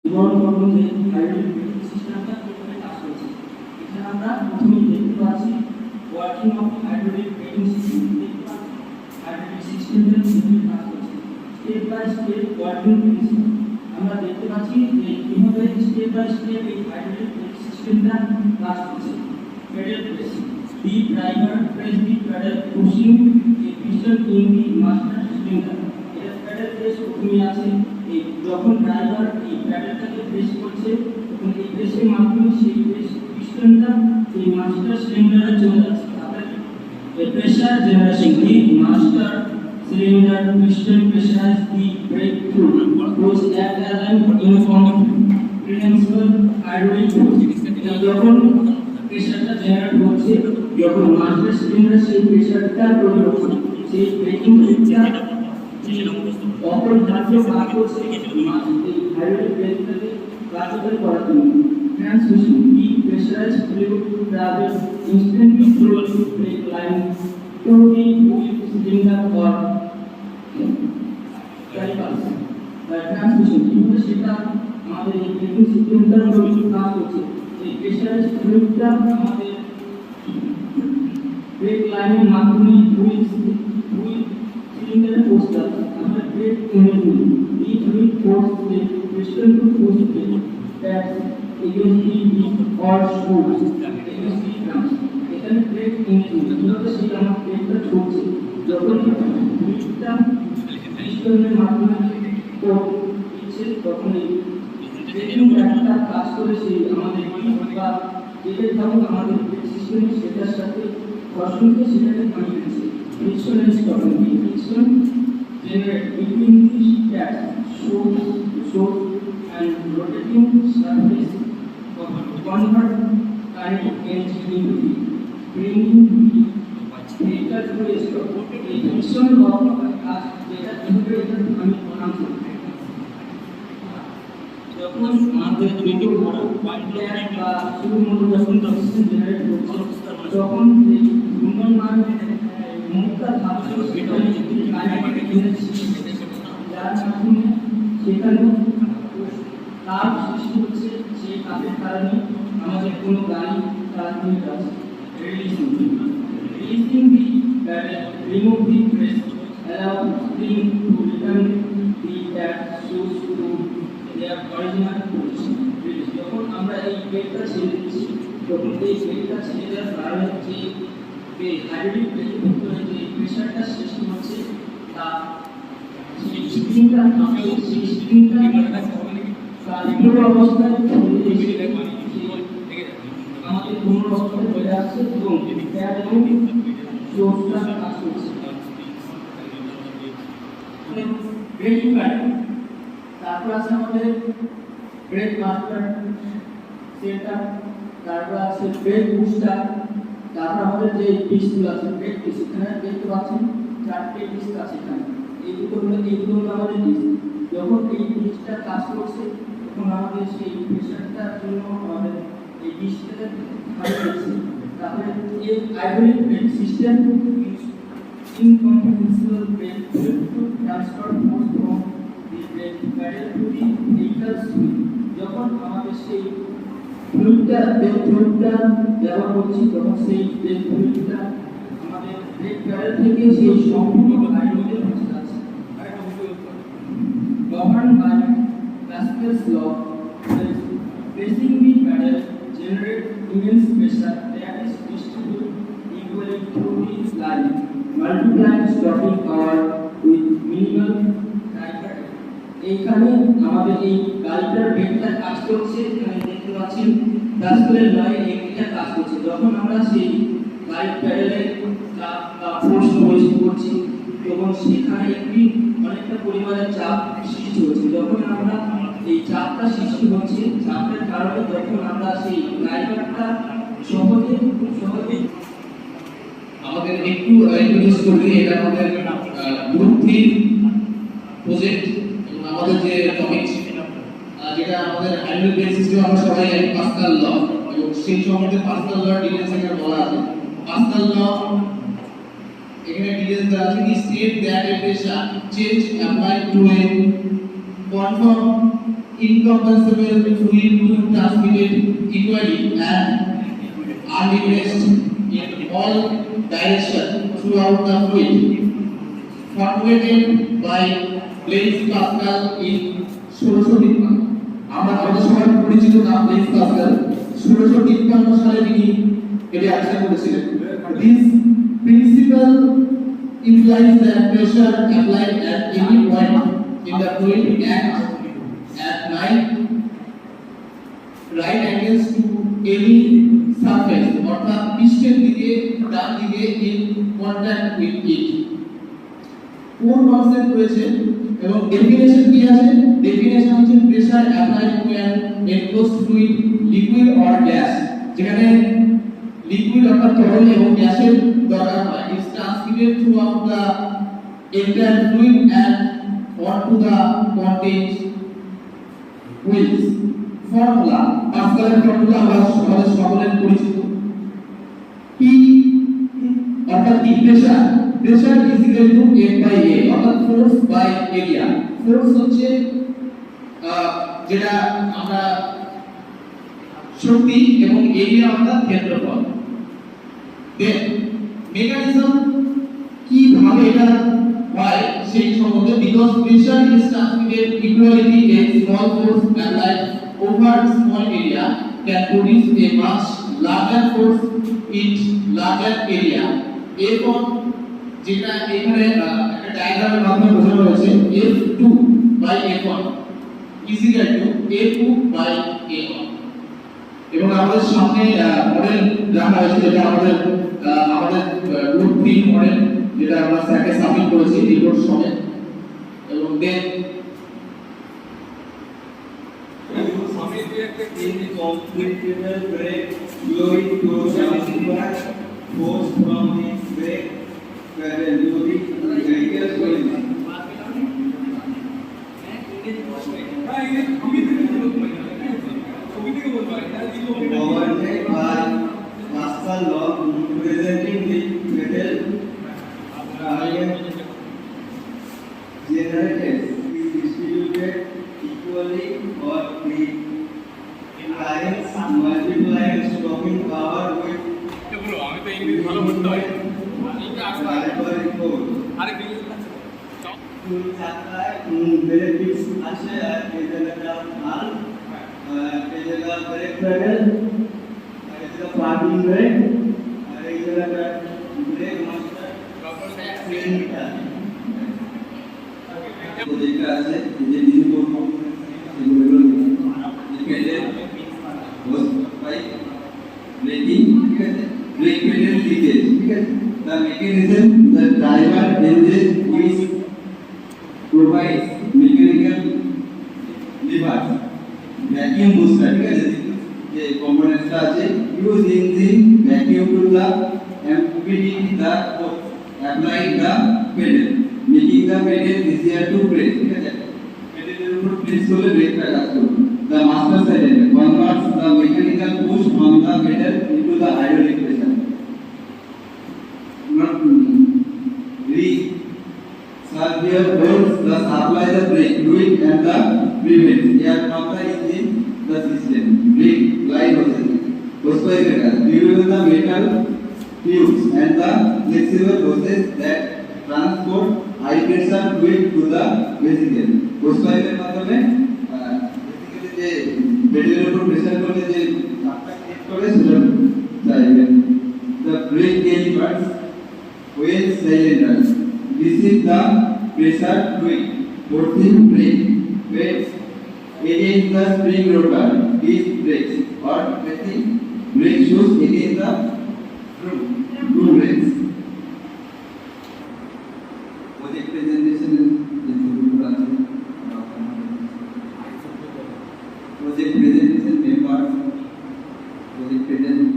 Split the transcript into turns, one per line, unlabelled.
বিবরণ করব যে হাইড্রোলিক ব্রেকিং সিস্টেমটা কিভাবে কাজ করছে। এখানে আমরা প্রথমেই দেখতে পাচ্ছি working of hydraulic braking system. দেখতে পাচ্ছি হাইড্রোলিক সিস্টেমটা কিভাবে কাজ করছে, step by step working principle. আমরা দেখতে পাচ্ছি যে কিভাবে স্টেপ বাই স্টেপ এই হাইড্রোলিক ব্রেকিং সিস্টেমটা কাজ করছে। Pedal pressing, the driver press the pedal pushing a piston in the master cylinder. এটা পেডাল প্রেস প্রথমে আছে, এই যখন ড্রাইভার এই প্যাডেলটাকে প্রেস করছে তখন এই প্রেসের মাধ্যমে সেই পিস্টনটা এই মাস্টার সিলিন্ডারে চলে যাচ্ছে। তাহলে এই pressure generation the master cylinder piston pressurize the brake fluid which act as an incomprehensible hydraulic force. যখন প্রেসারটা জেনারেট হচ্ছে, যখন মাস্টার সিলিন্ডার সেই প্রেসারটা তৈরি হচ্ছে, সেই ব্রেকিং ফ্লুইডটা অপর ধাপে কাজ করছে এই হাইড্রোলিক ব্রেকটাকে কার্যকরী করার জন্য। Transmission, the pressurised fluid travels instantly through the brake line to the wheel cylinder or calipers. Transmission কিভাবে সেটা আমাদের এই ব্রেকিং সিস্টেমটার মধ্যে কাজ করছে। এই প্রেসারাইজড ফ্লুইডটা আমাদের ব্রেক লাইনের মাধ্যমে হুইল সিলিন্ডারে পৌঁছায়। আমরা ব্রেক ইঞ্জিন এই fluid force the piston to push the that against the or shoot against the drums. এখানে ব্রেক ইঞ্জিন কিভাবে সেটা আমার ব্রেকটা ছুটছে, যখন ফ্লুইডটা পিস্টনের মাধ্যমে দিচ্ছে তখন এই ব্রেকিং প্যাডটা কাজ করে সেই আমাদের বা যেটা থাকুক আমাদের ব্রেক সিস্টেমে সেটার সাথে ঘর্ষণকে সেটাকে থামিয়ে দিচ্ছে। Friction and stopping, the friction generate between the stacks so and rotating surface convert kinetic energy into the bringing the vehicle to a stop. এই ফ্রিকশন লক কাজ যেটা কিভাবে এটা আমি বলছি, যখন আমাদের দুটো ট্যাগ বা শুধুমাত্র যখন ফ্রিকশন জেনারেট করছে তখন এই ঘূর্ণন মান মুক্তা ধাপে সেখানে কাইনেটিক এনার্জি যার মাধ্যমে সেখানে তাপ সৃষ্টি হচ্ছে। সেই তাপের কারণে আমাদের কোনো গাড়ি তার নিয়ে যাচ্ছে। Releasing the pedal, remove the press, allow spring to return the pad shoes to their original position. যখন আমরা এই ব্রেকটা ছেড়ে দিচ্ছি তখন এই ব্রেকটা ছেড়ে দেওয়ার কারণে যে হাইড্রোলিক ব্রেকের ভিতরে যে প্রেসারটা সৃষ্টি হচ্ছে তা সেই স্প্রিংটা পুরো অবস্থায় আমাদের পুরো অবস্থায় চলে আসছে এবং প্যাড এবং শোটা কাজ করছে। ব্রেকিং প্যাড, তারপর আছে আমাদের ব্রেক মাস্টার সেটআপ, তারপর আছে ব্রেক বুস্টার, তারপর আমাদের যে পিসগুলো আছে ব্রেক পিস, এখানে দেখতে পাচ্ছেন চারটে পিস আছে এখানে। এই দুটো আমাদের পিস। যখন এই পিসটা কাজ করছে তখন আমাদের সেই প্রেসারটার জন্য আমাদের এই পিসটাকে খালি করছে। তারপরে এই hydraulic brake system incomprehensible brake fluid to transfer force from the brake pedal to the vehicle's wheel. যখন আমাদের সেই ফ্লুইডটা ব্যবহার করছি তখন সেই ব্রেক ফ্লুইডটা আমাদের ব্রেক প্যাডেল থেকে সেই সম্পূর্ণ গাড়ির মধ্যে পৌঁছে যাচ্ছে। Governed by Pascal's law, pressing the pedal generate immense pressure that is distributed equally through the line, multiplying stopping power with minimal driver. এইখানে আমাদের এই গাড়িটার ব্রেকটা কাজ করছে, এখানে দেখতে পাচ্ছেন প্যাসকেলের লয়ে এইটা কাজ করছে। যখন আমরা সেই গাড়ির প্যাডেলে চাপ বা ফোর্স প্রয়োগ করছি তখন সেখানে একটি অনেকটা পরিমাণের চাপ সৃষ্টি হচ্ছে। যখন আমরা এই চাপটা সৃষ্টি হচ্ছে, চাপের কারণে যখন আমরা সেই ড্রাইভারটা খুব সহজে
আমাদের একটু ইন্ট্রোডিউস করে দিই। এটা আমাদের গ্রুপ 3 প্রজেক্ট এবং আমাদের যে টপিক যেটা আমাদের হাইড্রোলিক ব্রেক সিস্টেম আমরা সবাই জানি পাস্কাল ল, এবং সেই সম্বন্ধে পাস্কাল ল ডিটেইলস এখানে বলা আছে। পাস্কাল ল এখানে ডিটেইলস দেওয়া আছে কি state that a pressure change applied to A confirm incompressible fluid to transmitted equally and undiminished in all directions throughout the fluid, formulated by Blaise Pascal in 1653। আমরা আমাদের সবার পরিচিত নাম ব্লেইজ পাস্কাল 1653 সালে তিনি এটি আবিষ্কার করেছিলেন। This principle implies that pressure applied at any point in the fluid acts at right angles to any surface অর্থাৎ পৃষ্ঠের দিকে ডান দিকে in contact with it। কোন কনসেপ্ট রয়েছে এবং ডেফিনেশন কি আছে? ডেফিনেশন হচ্ছে pressure applied to an enclosed fluid liquid or gas, যেখানে লিকুইড অর্থাৎ তরল এবং গ্যাসের দরকার হয়, is transmitted throughout the entire fluid and onto the contained wheels। Formula পাস্কালের ফর্মুলা আমরা আমাদের সকলের পরিচিত। P অর্থাৎ কি? Pressure is equal to F by A অর্থাৎ ফোর্স বাই এরিয়া। ফোর্স হচ্ছে যেটা আমরা শক্তি এবং এরিয়া অর্থাৎ ক্ষেত্রফল। দেন মেকানিজম কিভাবে এটা হয় সেই সম্বন্ধে, because pressure is transmitted equality a small force applied over small area can produce a much larger force in larger area. এরপর যেটা এখানে একটা ডায়াগ্রামের মাধ্যমে বোঝানো হয়েছে, F2 by F1 is equal to A2 by A1। এবং আমাদের সামনে মডেল রাখা হয়েছে, যেটা আমাদের গ্রুপ 3 মডেল, যেটা আমরা স্যারকে সাবমিট করেছি রিপোর্ট সমেত। এবং দেন
in computational brake fluid to transfer force from the brake pedal to the vehicle wheel, governed by Pascal law representing the pedal generated is distributed equally or the lines multiplying stopping power with
আমি তো English ভালো বলতে হয়
benefits আছে আর এই জায়গাটা ভাল এই জায়গা ব্রেক প্যাডেল আর এই জায়গা পার্কিং ব্রেক আর এই জায়গাটা ব্রেক মাস্টার ট্রেনটা তো যেটা আছে যে দিন করব সেগুলো ডিপেন্ডেন্ট হোস বাই ব্রেকিং, ঠিক আছে, ব্রেক প্যাডেল লিকেজ, ঠিক আছে। The mechanism the driver engages which provides mechanical levers, vacuum booster, ঠিক আছে, যে কম্পোনেন্টটা আছে, use engine vacuum to the empty the force applied the pedal, making the pedal easier to press, ঠিক আছে। পেডেলের উপর press করলে ব্রেকটা কাজ করবে। The master cylinder converts the mechanical push from the pedal into the hydraulic pressure. Servo holds the supply the brake fluid and the prevents air from the engine the system. Brake line hoses by during the metal tubes and the flexible hoses that transport high pressure fluid to the vesicle. Hose pipe এর মাধ্যমে basically যে পেডেলের উপর pressure করলে যে চাপটা create করে সেটা যাবে। The brake calipers when cylinders receive the pressure fluid forcing brake when against the spring rotor is brakes or pressing brake shoes against the drum brakes. Project presentation project presentation members project presentation